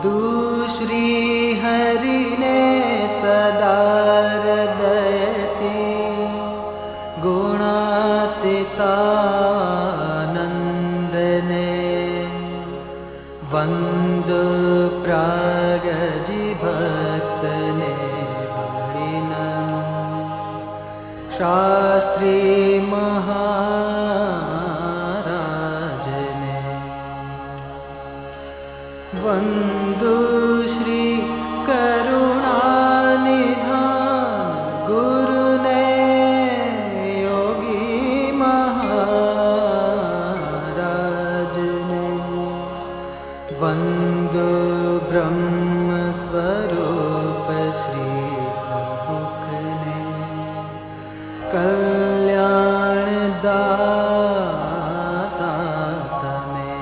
दूसरी हरिने सदा हृदयथी गुणातीतानंदने वंदु प्रागजी भक्तने भणिनं शास्त्री महाराजने वंदु श्री करुणानिधान गुरुने योगी महाराजने वंदु ब्रह्म स्वरूप श्री प्रमुखने कल्याण दाता तमे।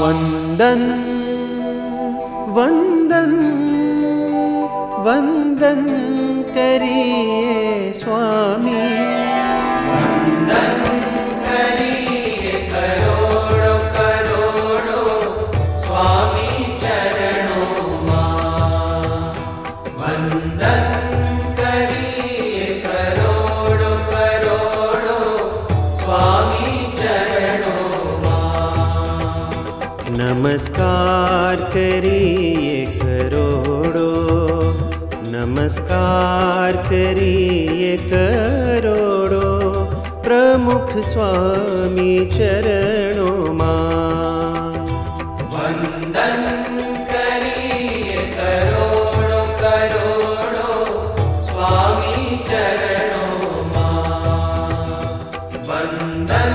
वंदन वंदन वंदन करिए स्वामी, वंदन करिए करोड़ो करोड़ो स्वामी चरणों मां। वंदन करिए करोड़ो करोड़ो स्वामी चरणों मां। नमस्कार करिए करोड़ो, नमस्कार करिए करोड़ो प्रमुख स्वामी चरणों मां। वंदन करिए करोड़ो करोड़ो स्वामी चरणों मां। वंदन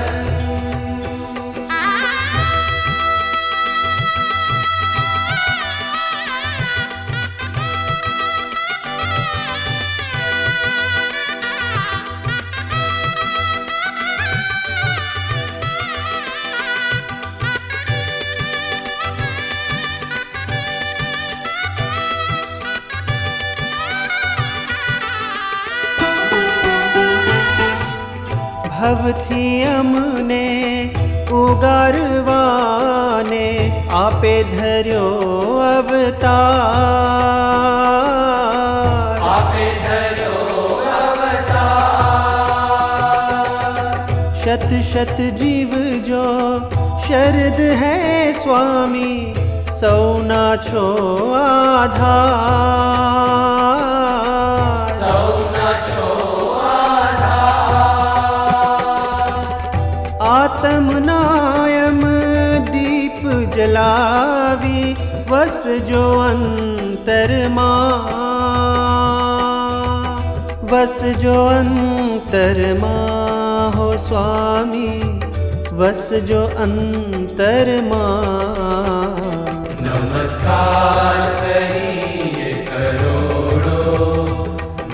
भवथी अमने उगारवाने आपे धर्यो अवतार। आपे धर्यो अवतार। शत शत जीव जो शरद है स्वामी, सौना छो आधार। सौना छो आत्मनायम दीप जलावी वस जो अंतर मां, वस जो अंतर मां हो स्वामी, वस जो अंतर मां। नमस्कार करिए करोड़ो,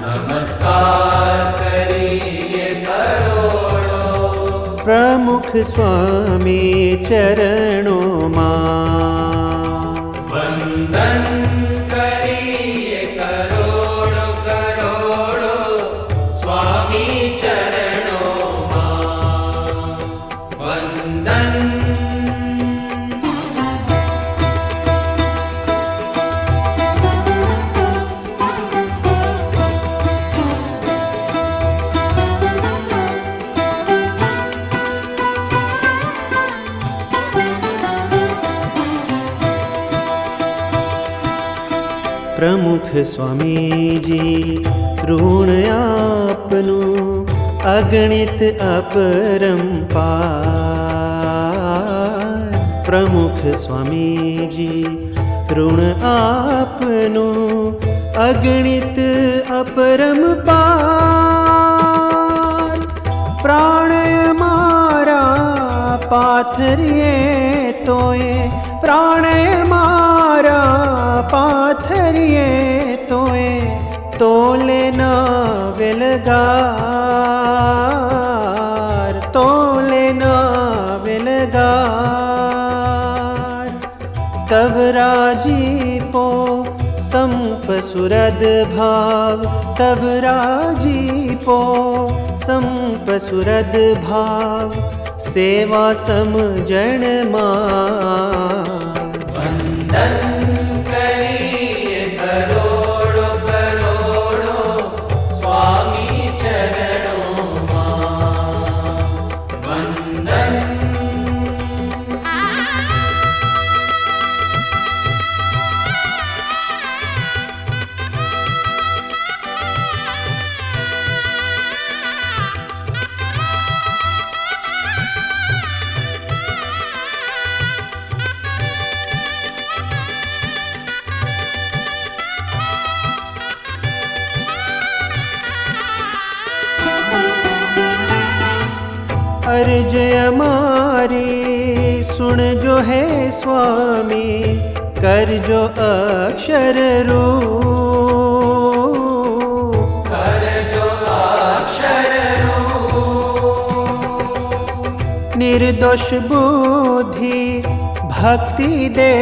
नमस्कार करिए करोड़ो प्रमुख स्वामी चरणों मां। वंदन करिए करोड़ो करोड़ो स्वामी चरणों मां। वंदन प्रमुख स्वामी जी ऋण आपनु अगणित अपरंपार। प्रमुख स्वामी जी ऋण आपनु अगणित अपरंपार। प्राण मारा पाथरिए तोए, प्राण मारा पाथरिए तोए, तोले न विलगार, तोले न विलगार। तव राजीपो संप सुरद भाव, तव राजीपो संप सुरद भाव, सेवा समझण मान। वंदन करिए करोड़ो करोड़ो स्वामी चरणों मां। वंदन अर्ज हमारी सुन जो है स्वामी, कर जो अक्षर रूप, कर जो अक्षर रूप। निर्दोष बुद्धि भक्ति दे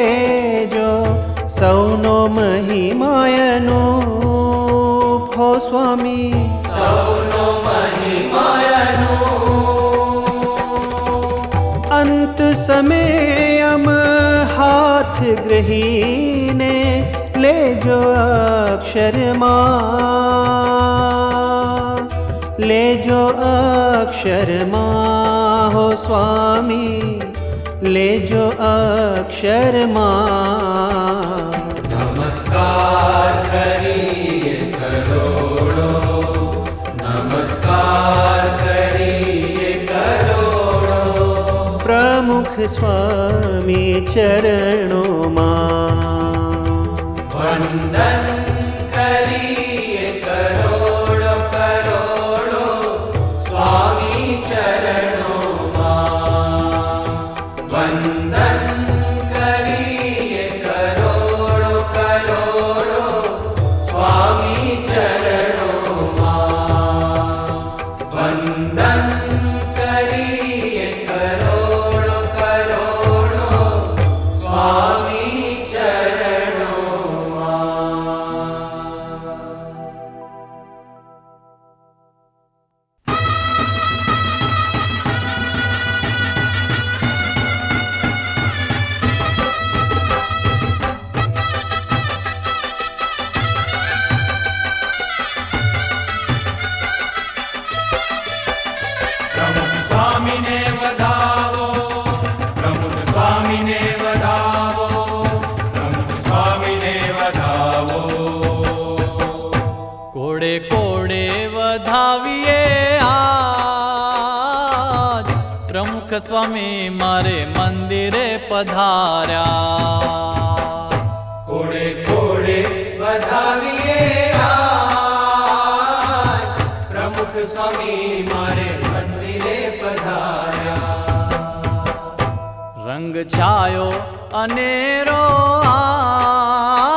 जो, सौनो महिमायनु हो स्वामी, सौनो महिमायनु। अंत समय अम हाथ ग्रहीने, ले जो अक्षर मां, ले जो अक्षर मां हो स्वामी, ले जो अक्षर मां। नमस्कार करिए करोड़ो, नमस्कार करिए करोड़ो प्रमुख स्वामी चरणों मां। वंदन करिए करोड़ो करोड़ो स्वामी चरणों मां। वंदन करिए करोड़ो करोड़ो स्वामी चरणों मां। वंदन करिए करोड़ो करोड़ो स्वामी चरणों मां। प्रमुख स्वामी ने वधावो, प्रमुख स्वामी ने वधावो, प्रमुख स्वामी ने वधावो। कोड़े कोड़े वधाविए आज, प्रमुख स्वामी मारे मंदिरे पधार्या। कोड़े कोड़े वधाविए आज, प्रमुख स्वामी मारे मंदिरे पधार्या। रंग छायो अनेरो आज,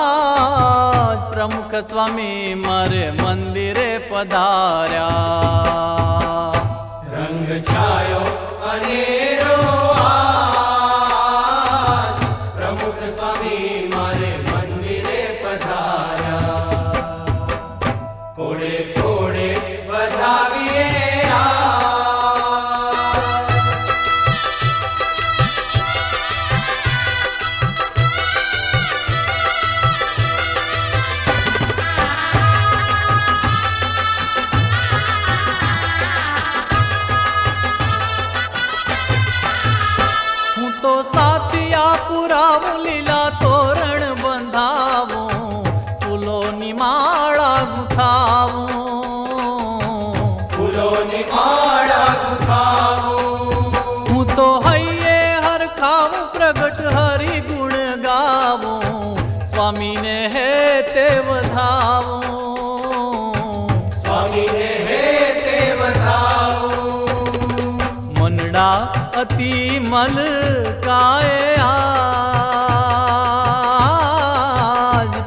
प्रमुख स्वामी मारे मंदिरे पधार्या। रंग छायो अनेरो आज, प्रमुख स्वामी मारे मंदिरे पधार्या। कोड़े कोड़े वधाविए हूँ तो साथिया पुरावूं, लीला तोरण बंधावूं, फूलोनी माळा गुथावूं। फूलोनी माळा गुथावूं। हूँ तो हइये हर खावूं, प्रगट हरि गुण गावूं, स्वामी ने है ते वधावूं। स्वामी ने हे ते वधावूं। मनडा अति मल काए आज,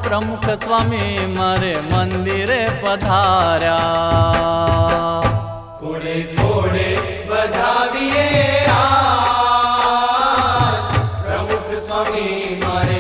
प्रमुख स्वामी मारे मंदिरे पधार्या। कोड़े कोड़े वधाविए आज, प्रमुख स्वामी मारे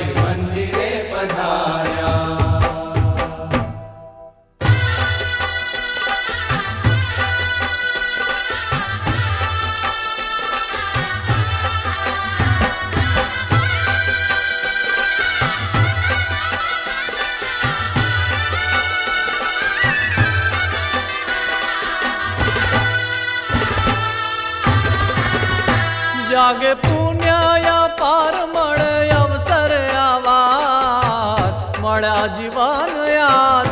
લાગે પુણ્ય પાર મળે અવસર આવાર મળ્યા જીવન આધાર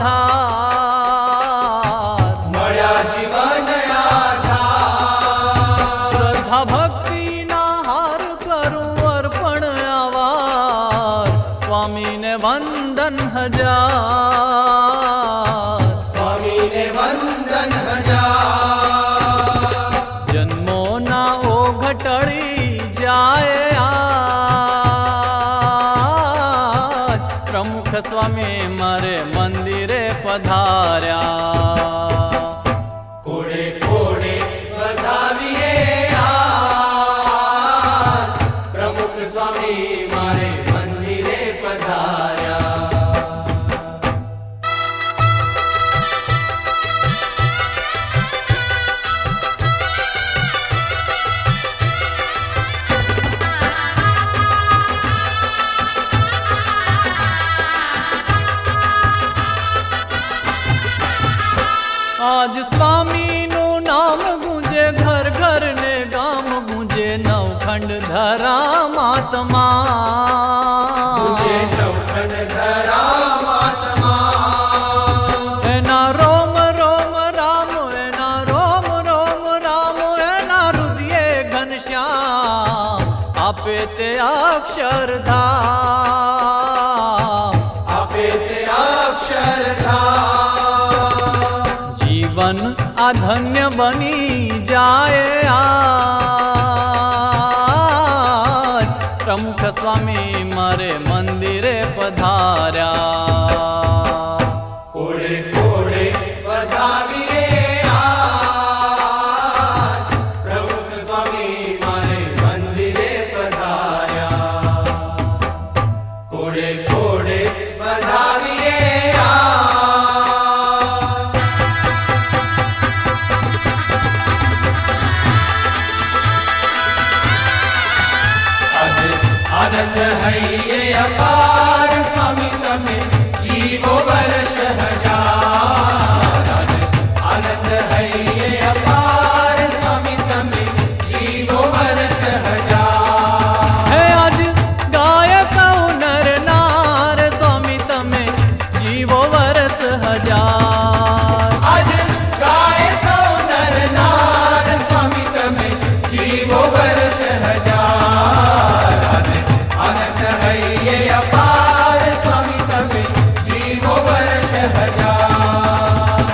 મળ્યા જીવન આધાર શ્રદ્ધા ભક્તિ ના હાર કરું અર્પણ આવાર સ્વામીને વંદન હજાર સ્વામીને વંદન હજાર જન્મો ના ઓઘ ટળી જાય આજ પ્રમુખ સ્વામી મારે મંદિરે પધાર્યા કોડે કોડે વધાવીએ આજ પ્રમુખ સ્વામી મારે મંદિરે પધાર્યા આજ સ્વામીનું નામ ગુંજે ઘર ઘર ને ગામ ગુંજે નવખંડ ધરામાત્મા મુજે નવખંડ ધરામાત્મા એના રોમ રોમ રામ એના રોમ રોમ રામ એના હૃદયે ઘનશ્યામ આપે તે અક્ષરધામ આપે તે અક્ષરધામ જીવન આ ધન્ય બની જાય આજ પ્રમુખ સ્વામી મારે મંદિરે પધાર્યા કોડે કોડે વધાવીએ આજ પ્રમુખ સ્વામી મારે મંદિરે પધાર્યા કોડે કોડે વધાવીએ આનંદ હૈયે અપાર સ્વામી તમે જીવો વર્ષ હજાર આનંદ હૈયે અપાર સ્વામી તમે જીવો વર્ષ હજાર હે આજ ગાય સૌ નર નાર સ્વામી તમે જીવો વરસ હજાર આજ ગાય સૌ નર નાર સ્વામી તમે જીવો વર્ષ હજાર આનંદ હૈયે અપાર સ્વામી તમે જીવો વર્ષ હજાર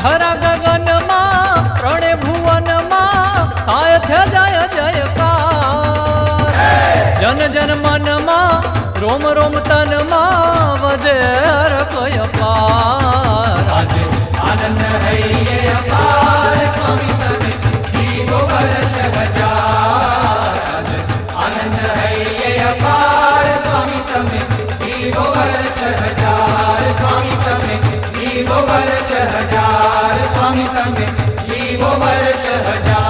ધરા ગગનમાં રણે ભુવનમાં થાય છે જય જયકાર જન જન મનમાં રોમ રોમ તનમાં વધે કય પાર આજે આનંદ હૈયે અપાર સ્વામી તમે જીવો વર્ષ હજાર આજે આનંદ હૈયે અપાર સ્વામી તમે જીવો વર્ષ હજાર સ્વામી તમે જીવો વર્ષ હજાર સ્વામી તમે જીવો વર્ષ હજાર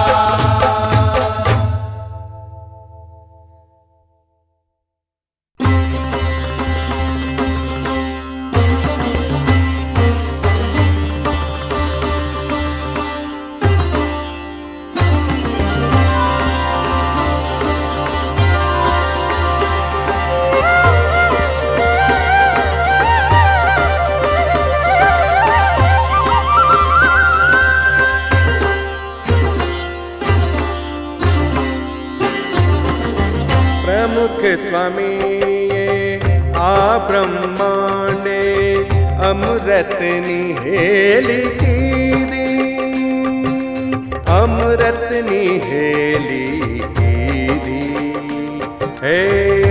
પ્રમુખ સ્વામીએ આ બ્રહ્માંડે અમૃતની હેલી કીધી અમૃતની હેલી કીધી હે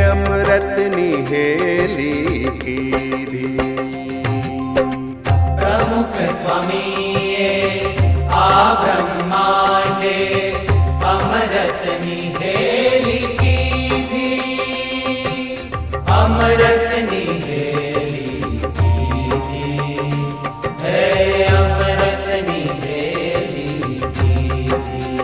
અમૃતની હેલી કીધી પ્રમુખ સ્વામીએ આ બ્રહ્માંડે અમૃતની હેલી કીધી અમૃતની હેલી કીધી હે અમૃતની હેલી કીધી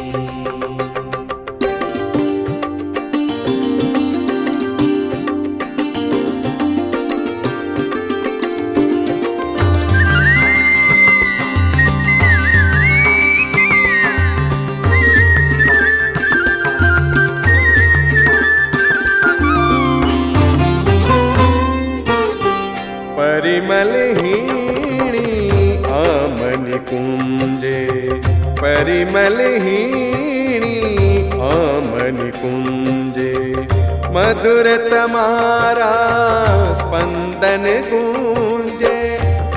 निर्मलहीणी आमनि कुंजे मधुर तमारा स्पंदन गूंजे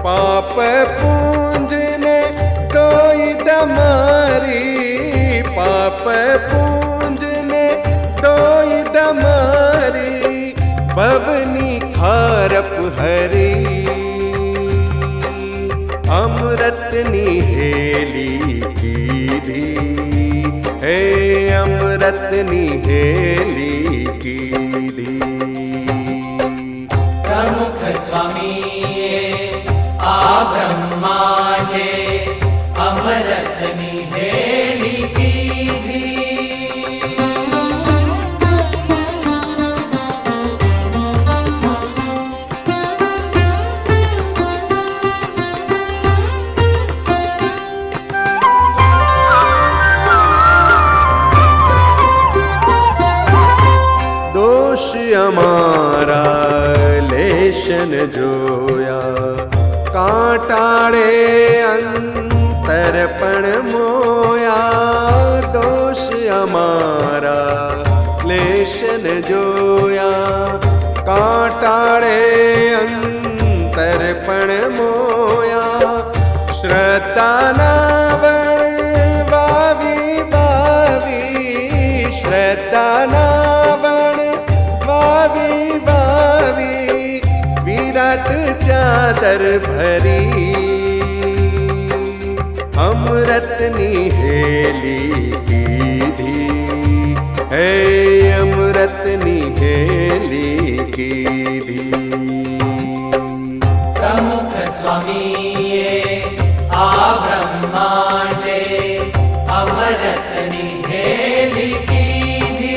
पाप पूंजने कोई दमारी पाप पूंजने कोई दमारी भवनी खारप हरी अमृत निहेली कीधी हे अमृत निहेली कीधी प्रमुख स्वामी आ ब्रह्मांडे अमृत निहेली कीधी दोष हमारा लेशन जोया कांटाड़े अंतरपण मोया दोष हमारा लेशन जोया कांटाड़े अंतरपण मोया श्रद्धा नावण वावी वावी श्रद्धा नावण वावी वावी विराट चादर भरी अमृत निहेली कीधी हे अमृत निहेली कीधी प्रमुख स्वामी आ ब्रह्मांडे अमृत निहेली कीधी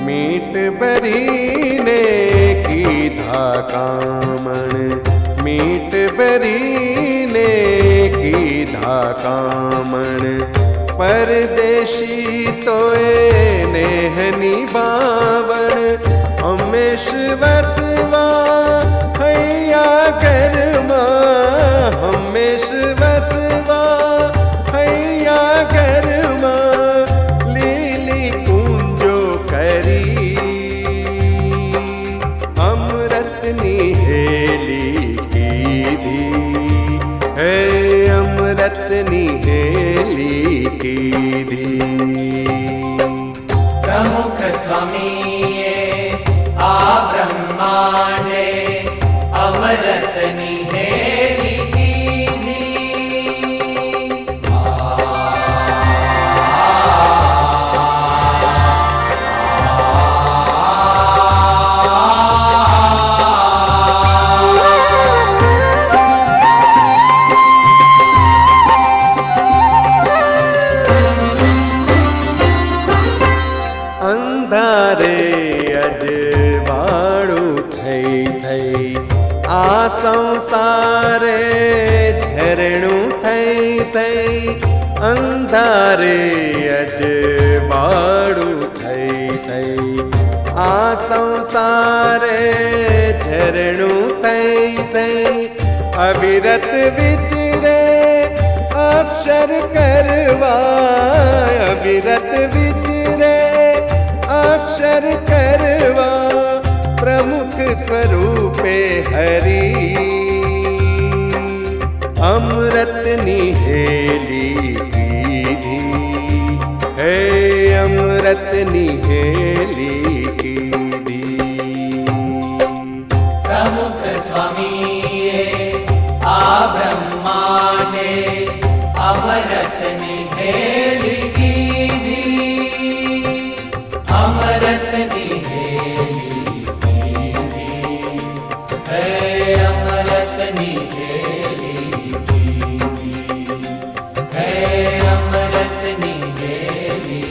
मीट बरीने कीधा कामण मीट बरीने कीधा कामण परदेशी तोए नेहनी बावण हमेश वसवा हैया करमा हमेश वसवा हैया करमा लीली कुंजो करी अमृत निहेली कीधी हे अमृत निहेली कीधी प्रमुख स्वामी आ ब्रह्मांडे अमृत निहेली कीधी अंधारे अजवाड़ू थई थई आ संसारे झरणू थई थई अंधारे अजवाड़ू थई थई आ संसारे झरणू थई थई अविरत विचरे अक्षर करवा अविरत विचरे अक्षर करवा प्रमुख स्वरूपे हरि अमृत निहेली कीधी हे अमृत निहेली कीधी प्रमुख स्वामी आ ब्रह्मांडे अमृत निहेली कीधी अमृत निहेली कीधी हे अमृत निहेली कीधी हे अमृत निहेली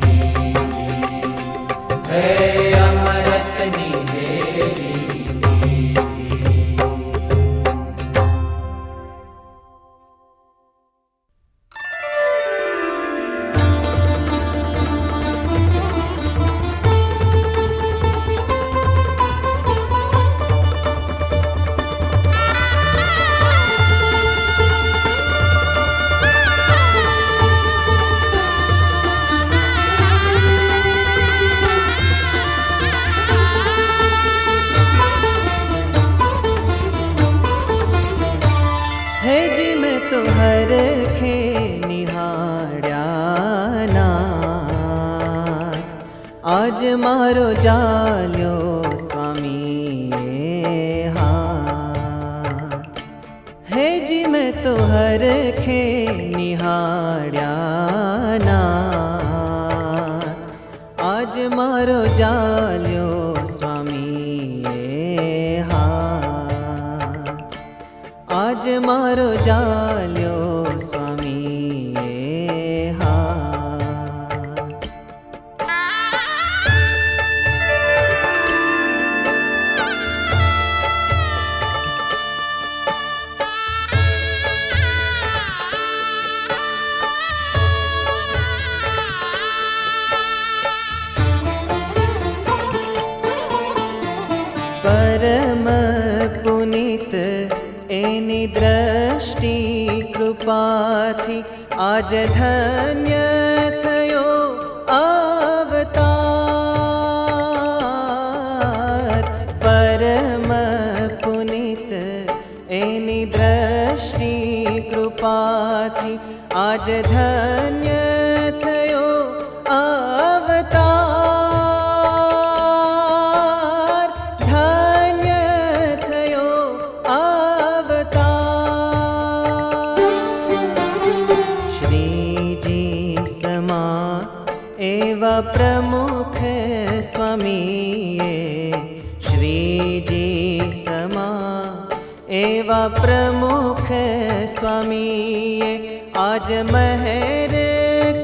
कीधी हे अमृत निहेली હે જી મેં તો હરખે નિહાળ્યા નાથ, આજ મારો જાલ્યો સ્વામીએ હાથ. હે જી મેં તો હરખે નિહાળ્યા નાથ, આજ મારો જાલ્યો સ્વામીએ હાથ, આજ મારો જાલ્યો સ્વામીએ હાથ. પરમ પુનિત એની દ્રષ્ટિ કૃપાથી આજ ધન્ય થયો અવતાર. પરમ પુનિત એની દ્રષ્ટિ કૃપાથી આજ ધન્ય થયો અવતાર, ધન્ય થયો અવતાર. શ્રીજી સમા એવા પ્રમુખ સ્વામીએ, શ્રીજી સમા એવા પ્રમુખ સ્વામીએ આજ મહેર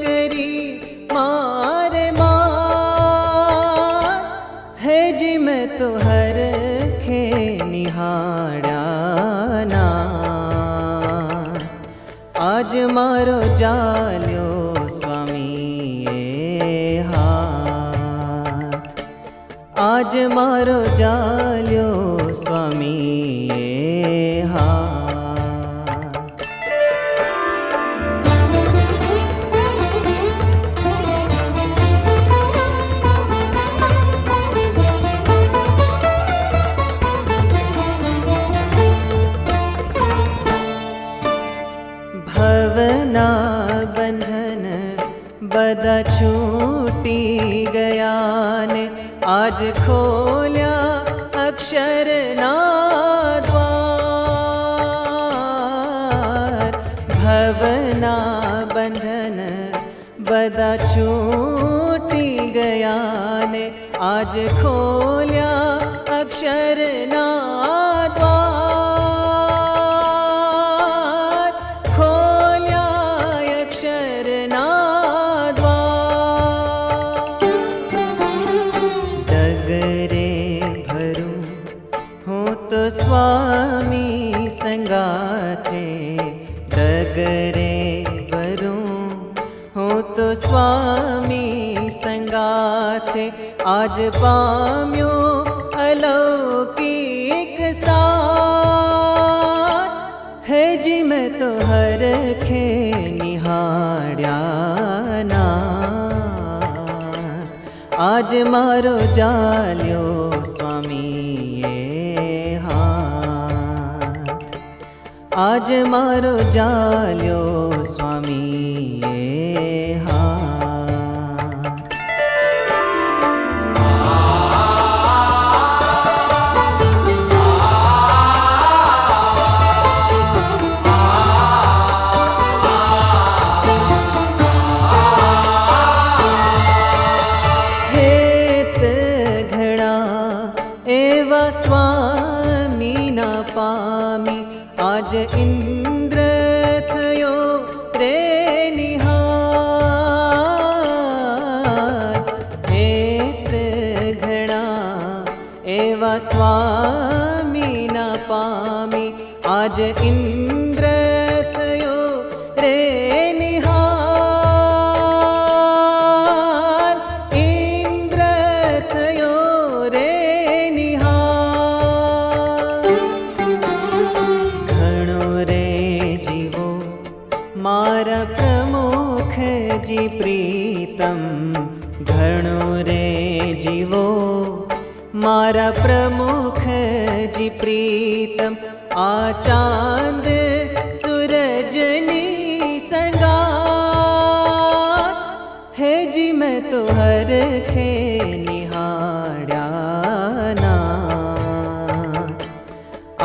કરી મારે માં. હે જી મેં તો હરખે નિહાળ્યા નાથ, આજ મારો જાલ્યો સ્વામીએ હાથ, આજ મારો જાલ્યો સ્વામીએ હાથ. ભવના બંધન બધા છૂટી ગયા ને આજ ખોલ્યા અક્ષરના દ્વાર. ભવના બંધન બધા છૂટી ગયા ને આજ ખોલ્યા અક્ષરના દ્વાર, ખોલ્યા અક્ષરના દ્વાર. ડગરે ભરું હું તો સ્વામી સંગાથે, ડગરે ભરું હું તો સ્વામી સંગાથે આજ પામ્યો અલૌકિક સાથ. હે જી મેં તો હરખે નિહાળ્યા નાથ, આજ મારો જાલ્યો સ્વામીએ હાથ, આજ મારો જાલ્યો સ્વામીએ હાથ. હેત ઘણા એવા સ્વામીના પામી આજ ઇન્દ્ર થયો રે નિહાર. હેત ઘણા એવા સ્વામીના પામી આજ ઇન્દ્ર થયો રે નિહાર. ઇન્દ્ર થયો રે નિહાર. ઘણો રે જીવો મારા પ્રમુખજી પ્રીતમ, ઘણો રે જીવો મારા પ્રમુખજી પ્રીતમ. આ ચાંદ हरखे निहाळ्याना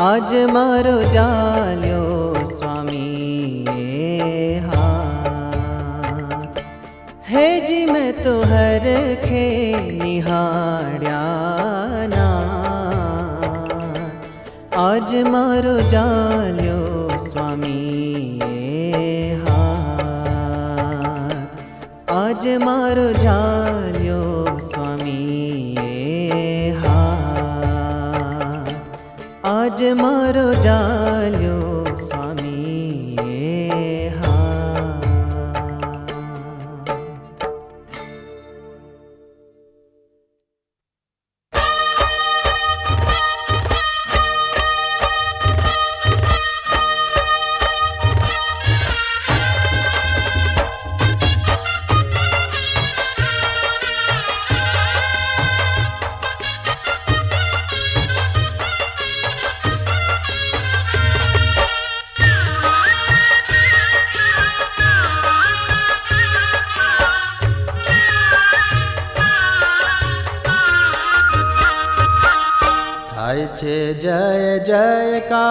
आज मारो जाल्यो स्वामी हाथ हे जी मैं तो हरखे निहाळ्याना आज मारो जाल्यो स्वामी आज मारो जाल्यो स्वामी आज मारो जाल्यो स्वामी થાય છે જય જયકાર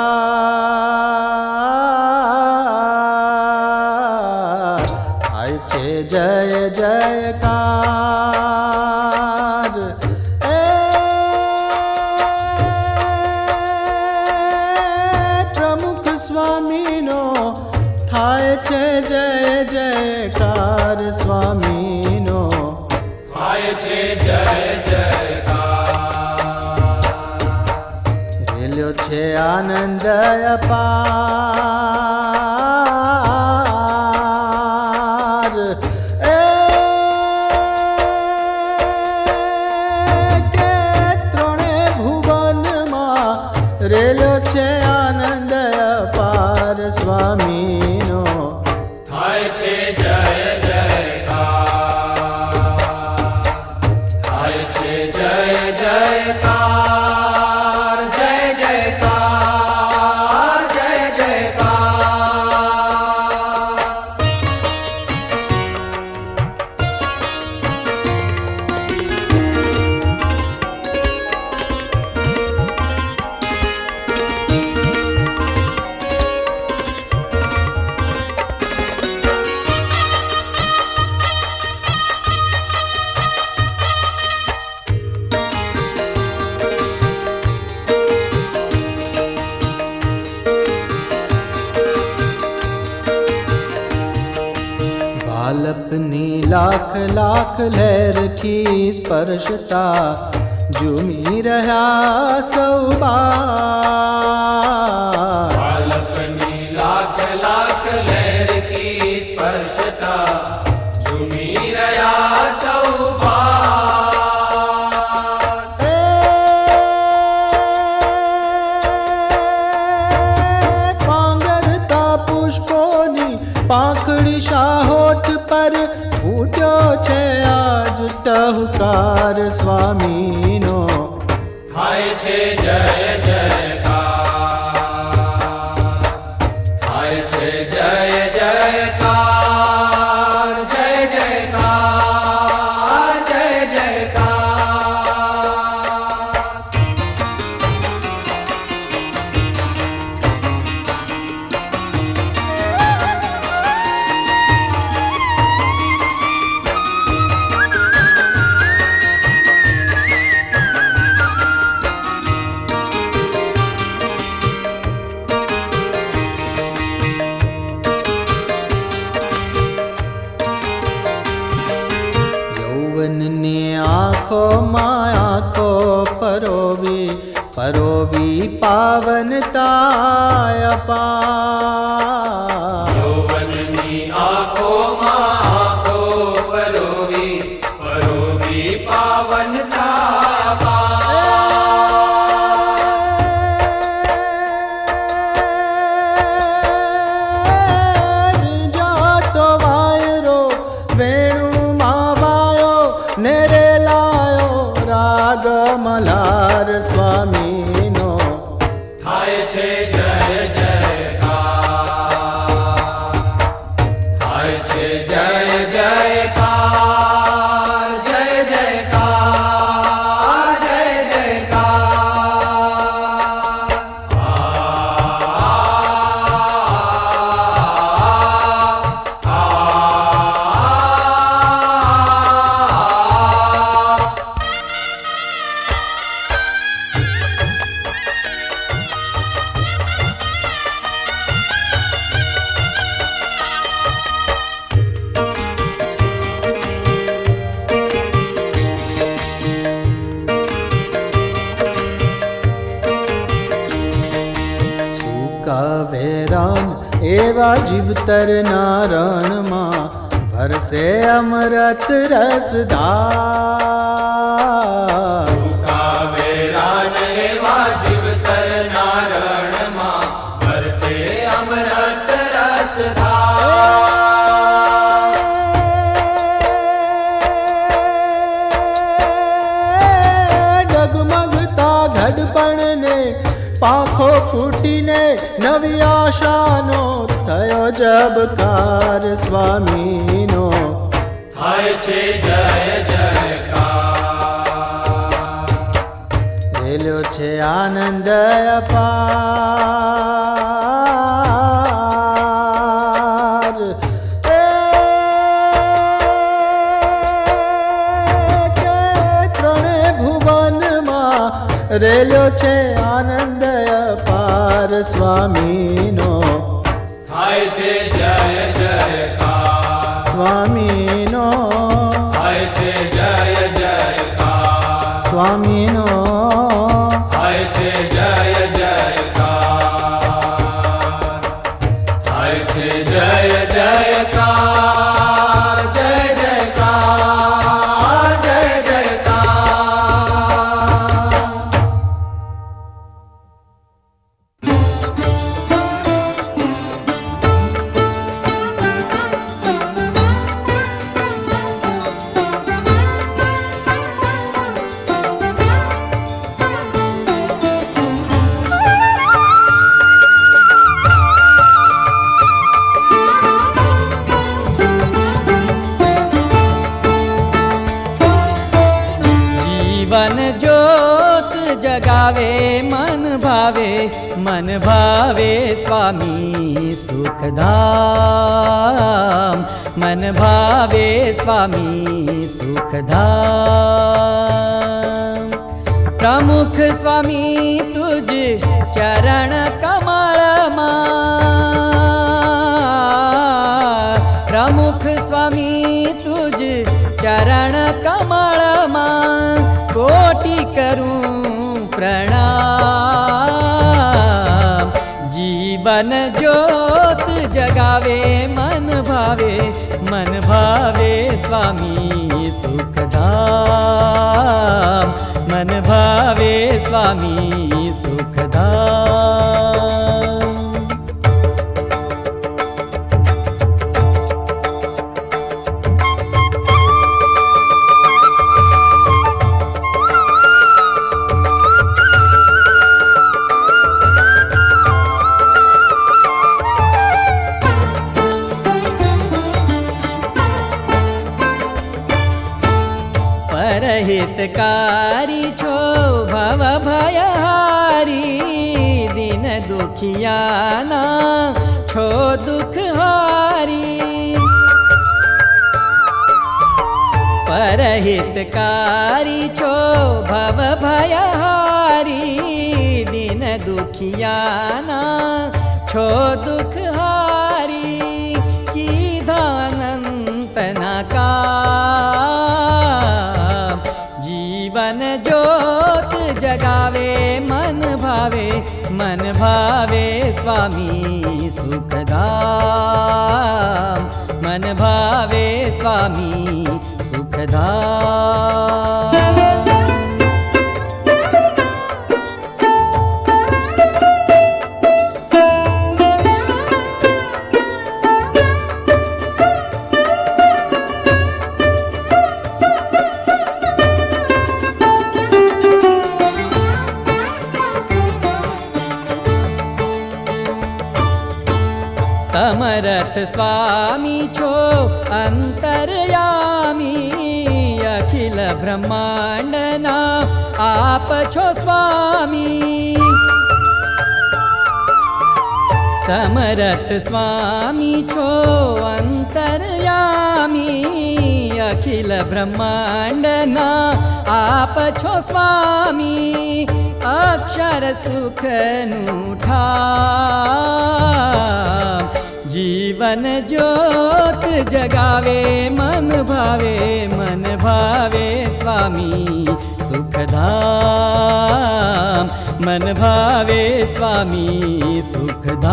થાય છે જય જયકાર એ પ્રમુખ સ્વામીનો થાય છે જય જયકાર સ્વામીનો થાય છે જય છે આનંદ અપાર કે ત્રણે ભુવનમાં રેલો છે આનંદ અપાર સ્વામીનો થાય છે જય જયકાર થાય છે જય જયકાર બાલપની લાખ લાખ લહેર કી સ્પર્શતા ઝૂમી રહ્યા સૌ બાર બાલપની લાખ લાખ લહેર કી સ્પર્શતા ઝૂમી રહ્યા સૌ પાંગરતા પુષ્પોની પાંખડી શાહોઠ પર ફૂટ્યો છે આજ ટહુકાર સ્વામીનો થાય છે જય જયકાર થાય છે જય જયકાર જય જયકાર જય જયકાર આંખોમાં આંખો પરોવી પરોવી પાવનતા અપાર યૌવનની આંખોમાં આંખો પરોવી પરોવી પાવનતા જાતો વાયરો વેણુમાં વાયો નેરે લાયો રાગ મલ્હાર સ્વામીનો થાય છે જય જયકાર જીવતરના રણમાં વરસે અમૃત રસધાર. સુકાવેરા એવા જીવતરના રણમાં વરસે અમૃત રસધાર. ડગમગતા ઘડપણને પાંખો ફૂટીને નવી આશાનો થયો જબકાર સ્વામીનો. થાય છે જય જયકાર. રેલ્યો છે આનંદ અપાર. કે ત્રણે ભુવનમાં રેલ્યો છે આનંદ અપાર સ્વામીનો. થાય છે જય જયકાર. સ્વામીનો થાય છે જય જયકાર. સ્વામીનો થાય છે જય જયકાર. થાય છે જય જયકાર. જય જયકાર. જય જયકાર. જીવન જ્યોત જગાવે મન ભાવે સ્વામી સુખધામ. મન ભાવે સ્વામી સુખધામ. પ્રમુખ સ્વામી તુજ ચરણ કમળમાં. પ્રમુખ સ્વામી તુજ ચરણ કમળમાં કોટી કરું પ્રણામ. જીવન જ્યોત જગાવે મન ભાવે સ્વામી સુખધામ. મન ભાવે સ્વામી સુખધામ. પરહિતકારી છો ભવ ભયહારી. દિન દુખિયાના છો દુઃખહારી. પરહિતકારી છો ભવ ભયહારી. દિન દુખિયાના છો દુઃખહારી. કીધાનંતના કામ. જીવન જ્યોત જગાવે મન ભાવે સ્વામી સુખધામ. મન ભાવે સ્વામી સુખધામ. સમરથ સ્વામી છો અંતર્યામી. અખિલ બ્રહ્માંડના આપ છો સ્વામી. સમરથ સ્વામી છો અંતર્યામી. અખિલ બ્રહ્માંડના આપ છો સ્વામી. અક્ષર સુખનું ઠામ. જીવન જ્યોત જગાવે મન ભાવે સ્વામી સુખધામ. મન ભાવે સ્વામી સુખધામ.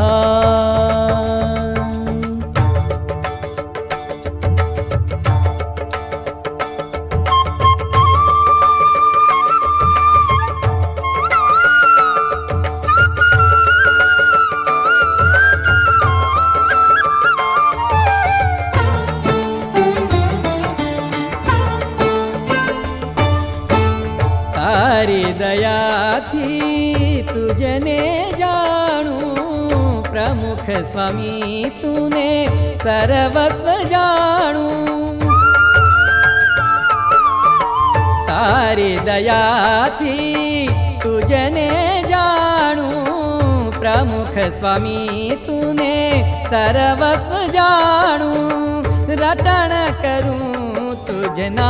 स्वामी तूने सर्वस्व जाणूं। तारी दयाथी तुझने जाणूं, प्रमुख स्वामी तूने सर्वस्व जाणूं। रटण करूं तुझ नाम,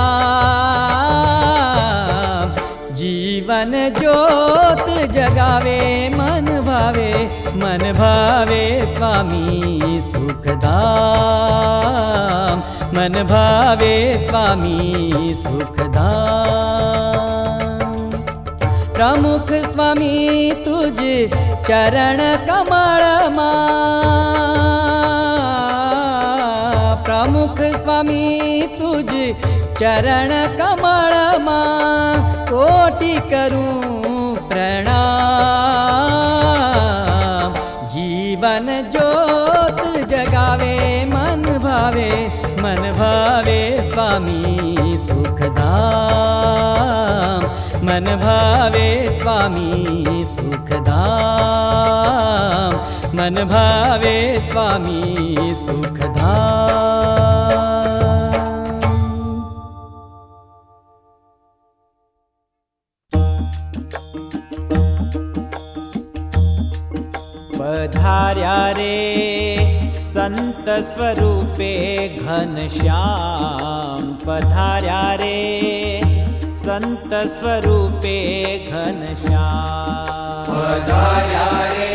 जीवन ज्योत जगावे मन भावे स्वामी सुखधाम, मन भावे स्वामी सुखधाम। प्रमुख स्वामी तुझ चरण कमल प्रमुख स्वामी तुझ चरण कमल कोटि करूं प्रणाम। जीवन ज्योत जगावे मन भावे स्वामी सुखधाम, मन भावे स्वामी सुखधाम, मन भावे स्वामी सुखधाम। पधार्या रे संत स्वरूपे घनश्याम, पधार्या रे संत स्वरूपे घनश्याम। पधार्या रे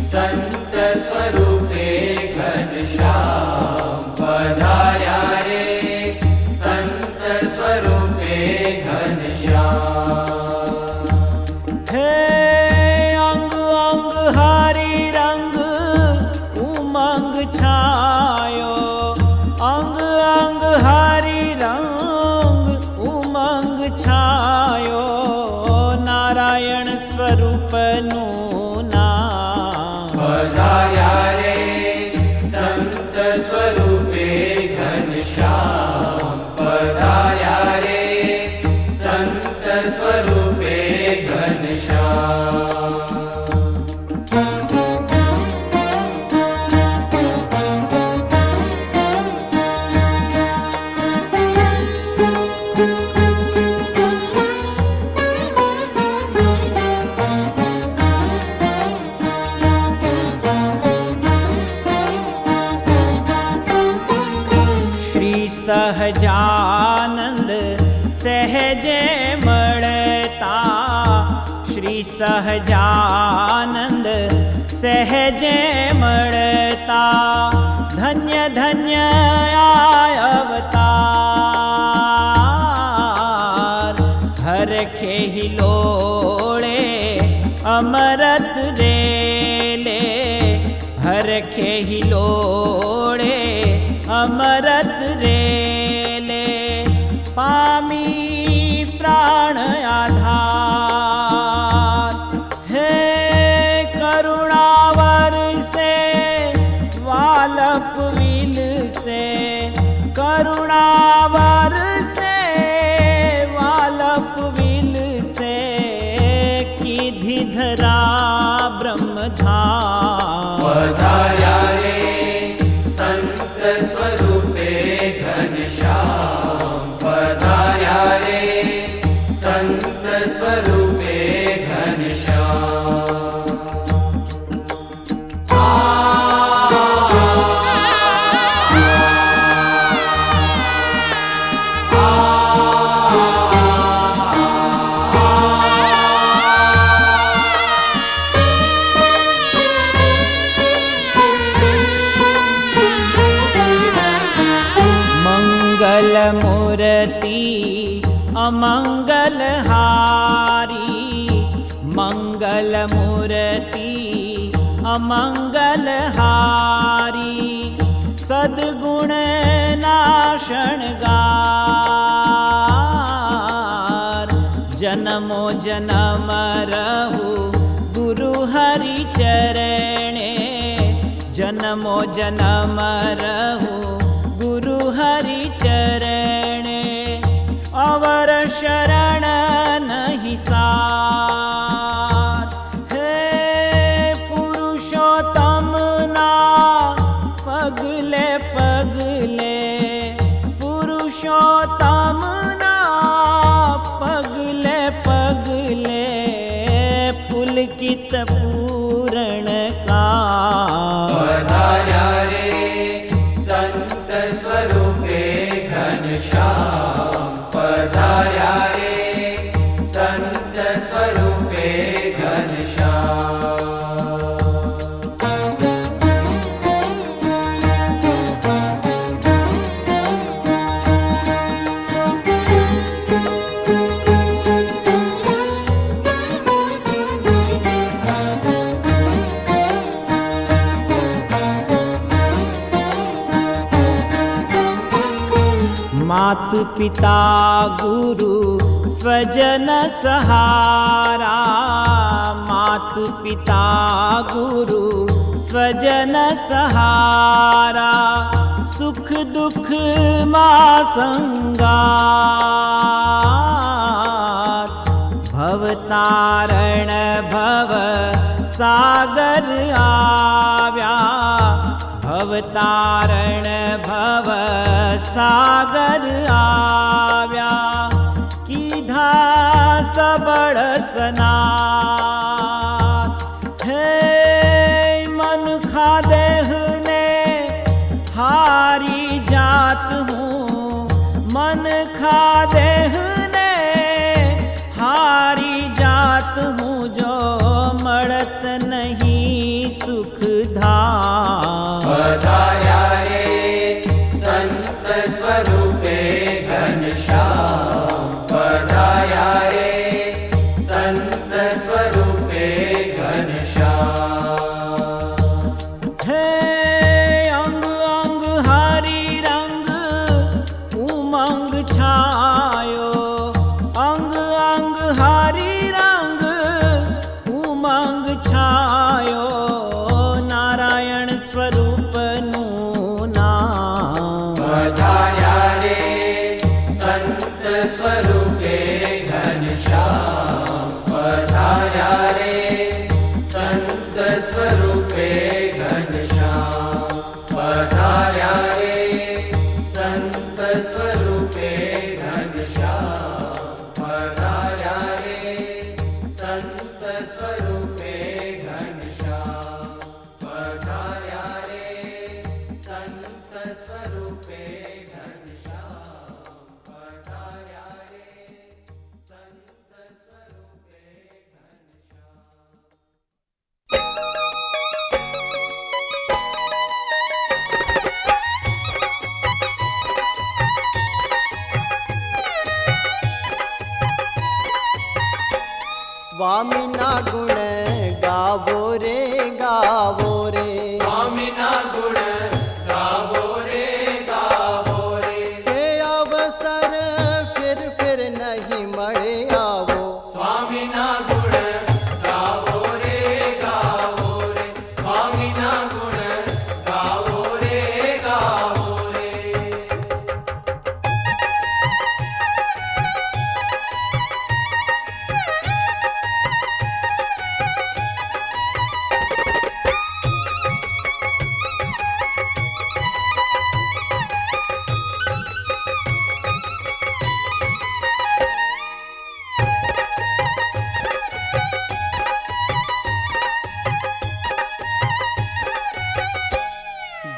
संत स्वरूपे घनश्याम, पधार्या रे संत स्वरूपे घनश्याम। हे अंग अंग हरि रंग उमंग छायो, अंग अंग हरि रंग उमंग छायो। नारायण स्वरूप नाम, पधार्या रे संत स्वरूपे घनश्याम, पधार्या रे संत स्वरूपे घनश्याम। सहजानंद सहजे मळता, श्री सहजानंद सहजे मळता। धन्य धन्य आय अवतार, हर खेहि लोळे अमरत रेले, हर खेहि लोळे अमरत रेले। पामी प्राण आधार, हे करुणावर से वालप विल से, करुणावर से वालप विल से। कीधी धरा ब्रह्मधाम, पधार्या रे संत स्वरूपे घनश्याम, पधार्या रे संत स्वरूपे घनश्याम। मूर्ति अमंगल हारी, मंगल मूर्ति अमंगल हारी। सद्गुण नाशनगार, जन्मो जन्म रहु गुरु हरि चरणे, जन्मो जन्म रहु गुरु हरि चरणे। अवर शरण नहीं सार, हे पुरुषोत्तम ना पगले पगले पुरुषोत्तम ना पगले पगले पुलकित पूरण का पधार्या रे संत स्वरूपे घनश्याम पधार्या रे संत स्वरूपे घनश्याम मात पिता गुरु स्वजन सहारा मात पिता गुरु स्वजन सहारा सुख दुख मा संगात भवतारण भव सागर आव्या भवतारण भव सागर आव्या कीधा सबड़ सनात हे मन खा देह ने हारी जात हूँ मन खा देह ने हारी जात हूँ जो मड़त नहीं सुख धाम पधार्या रे संत स्वरूपे घनश्याम पधार्या रे संत स्वरूपे घनश्याम हे अंग अंग हरि रंग उमंग छायो अंग अंग हरि रंग उमंग छायो नारायण स्वरूप नु नाम पधार्या रे संत स्वरूपे घनश्याम पधार्या रे संत स्वरूपे घनश्याम पधार्या रे संत स्वरूपे घनश्याम पधार्या रे संत स्वरूपे घनश्याम पधार्या रे संत स्वरूपे घनश्याम पधार्या रे संत स्वरूपे घनश्याम स्वामीना गुण गावो रे गावो रे स्वामीना गुण गावो रे के अवसर फिर नहीं मळे आवो स्वामीना गुण गावो रे स्वामीना गुण गावो रे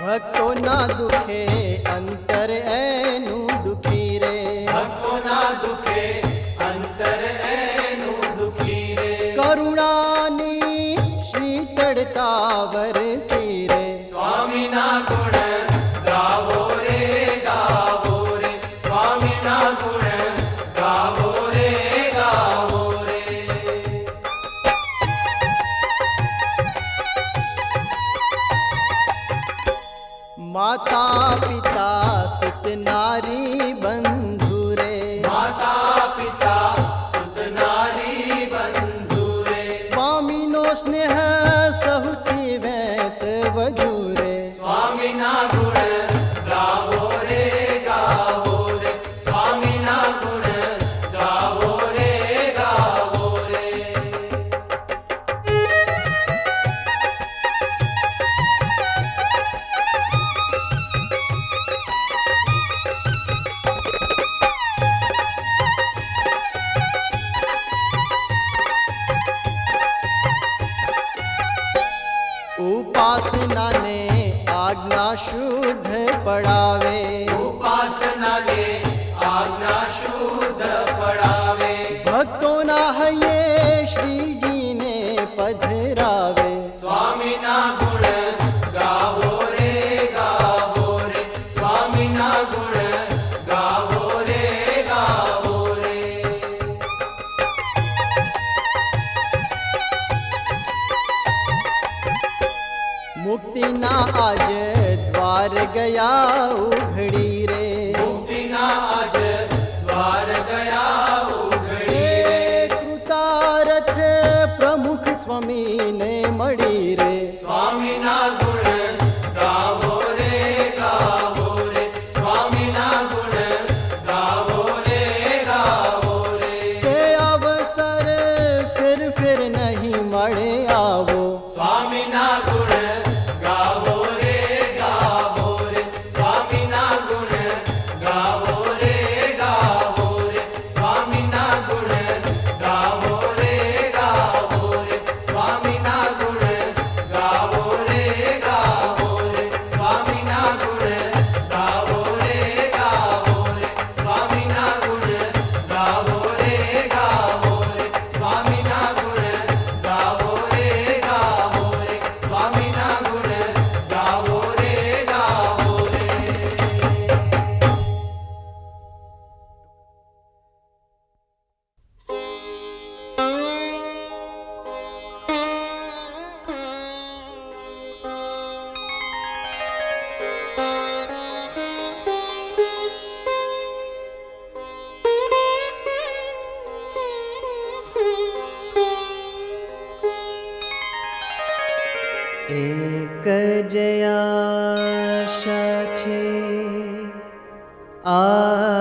भक्तो ना दुखे अंतर ऐनु दुखी रे भक्तो ना दुखे अंतर ऐनु दुखी रे करुणानी शीतड़ता वरसी रे स्वामीना गुण गावो रे स्वामीना गुण गावो रे माता पिता सुत नारी बंधु रे माता पिता सुत नारी बंधु रे स्वामी नो स्नेह सहुची वैत वधु रे स्वामीना गुण गावो रे स्वामीना गुण गावो रे શુદ્ધ પડાવે. ઉપાસના ને આજ્ઞા શુદ્ધ પડાવે. ભક્તોના હૈયે શ્રીજીને પધરાવે. સ્વામીના ગુણ ગાવો રે ગાવો રે. સ્વામીના ગુણ ગાવો રે ગાવો રે. મુક્તિના આજ દ્વાર ગયા ઉઘડી રે. મુક્તિના આજ દ્વાર ગયા ઉઘડી રે. કૃતારથ પ્રમુખ સ્વામીને મળી રે. સ્વામીના ગુણ ગાવો રે ગાવો રે. સ્વામીના ગુણ ગાવો રે ગાવો રે. તે અવસર ફિર નહીં મળે આવો. સ્વામીના ગુણ ગાવો રે ગાવો રે. સ્વામીના ગુણ ગાવો રે ગાવો રે. સ્વામીના ગુણ ગાવો રે ગાવો રે. સ્વામીના ગુણ ગાવો રે ગાવો રે. સ્વામીના ગુણ ગાવો રે ગાવો રે. સ્વામીના ગુણ ગાવો રે ગાવો રે. સ્વામીના ગુણ ગાવો રે ગાવો રે. સ્વામીના ગુણ ગાવો રે ગાવો રે. એક જયાશા છે આજીવતરની.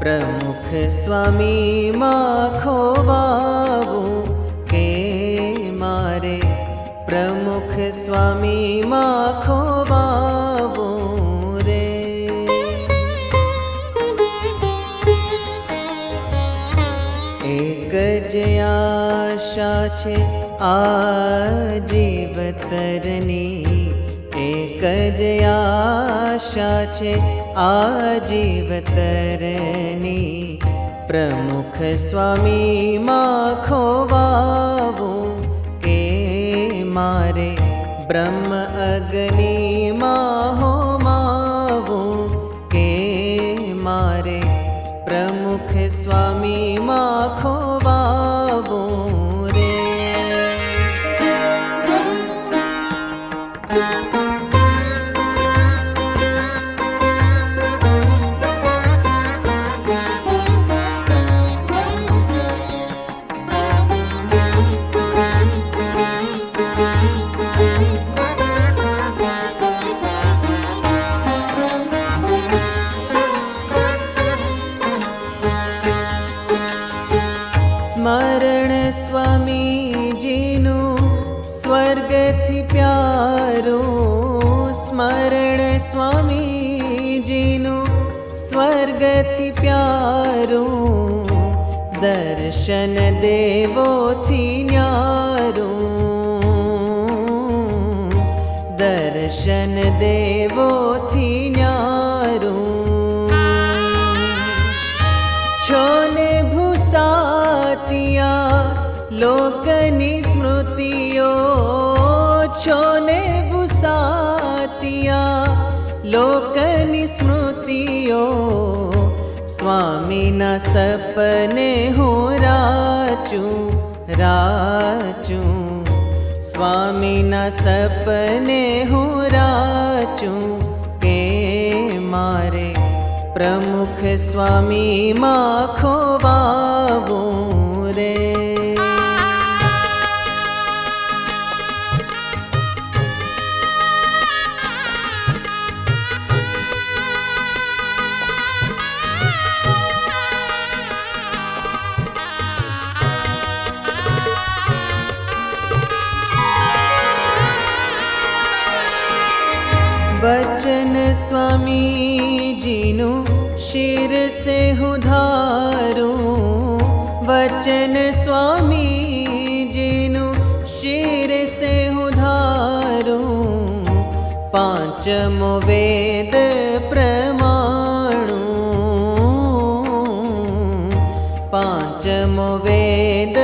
પ્રમુખ સ્વામીમાં ખોવાવું કે મારે. પ્રમુખ સ્વામીમાં ખોવાવું રે. એક જ આશા છે આજીવતરની. એક જ આશા છે આજીવતરની. પ્રમુખ સ્વામીમાં ખોવાવું કે મારે. બ્રહ્મ અગ્નિમાં હોમાવું કે મારે. પ્રમુખ સ્વામીમાં ખોવાવું રે. સ્મરણ સ્વામીજીનું સ્વર્ગથી પ્યારું. સ્મરણ સ્વામીજીનું સ્વર્ગથી પ્યારું. દર્શન દેવોથી ન્યારું. દર્શન દેવોથી ન્યારું. છોને ભૂસાતિયા લોકની સ્મૃતિઓ. છોને ભૂસાતિયા લોકની સ્મૃતિઓ. સ્વામીના સપને હું રાચું રાચું. સ્વામીના સપને હું રાચું કે મારે. પ્રમુખ સ્વામીમાં ખોવાવું રે. वचन स्वामीजीનું શિર સે હું ધારું. વચન સ્વામીજીનું પાંચમો વેદ પ્રમાણું, પાંચમો વેદ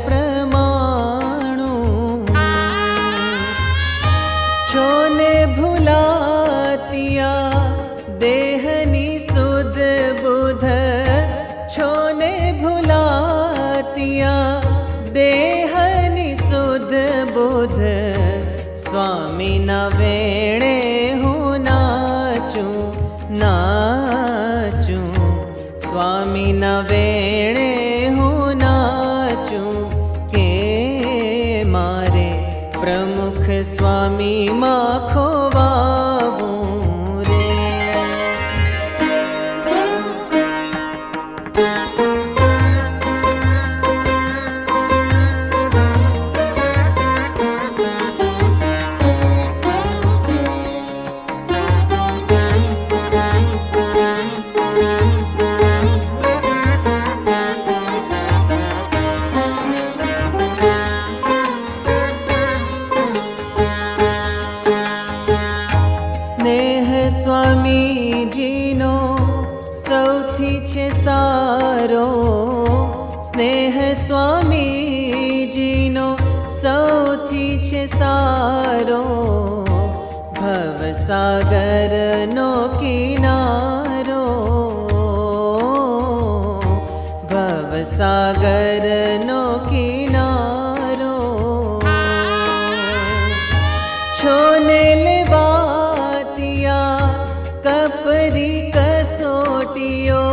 પ્રમાણું. છોને ભૂલાતિયા દેહની સુધ બુધ, છોને ભૂલાતિયા દેહની સુધ બુધ. સ્વામીના વેણે હું નાચું નાચું, સ્વામીના વેણે હું નાચું. કે મારે પ્રમુખ સ્વામીમાં ખોવાવું રે. સ્નેહ સ્વામીજીનો સૌથી છે સારો, સ્નેહ સ્વામીજીનો સૌથી છે સારો. ભવસાગરનો કિનારો, ભવસાગરનો કિનારો. છોને લેવાતિયા કપરી કસોટીઓ,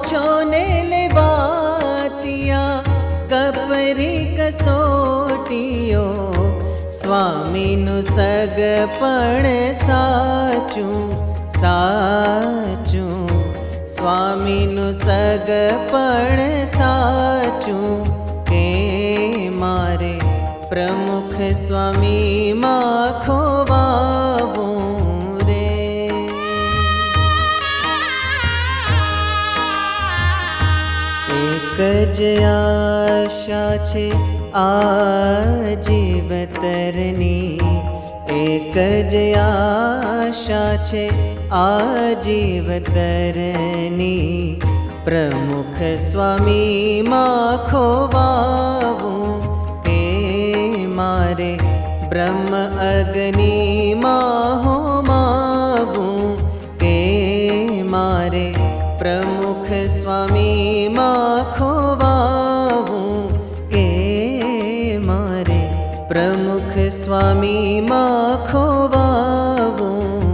છોને લેવાતિયા કપરી કસોટીઓ. સ્વામીનું સગપણ સાચું સાચું, સ્વામીનું સગપણ સાચું. કે મારે પ્રમુખ સ્વામીમાં ખોવાવું રે. એક જ આશા છે આ જીવતરની, એક જ આશા છે આ જીવતરની. પ્રમુખ સ્વામીમાં ખોવાવું. કે મારે બ્રહ્મ અગ્નિમાં હોમાવું. કે મારે પ્રમુખ સ્વામીમાં ખોવાવું. કે મારે પ્રમુખ સ્વામીમાં ખોવાવું.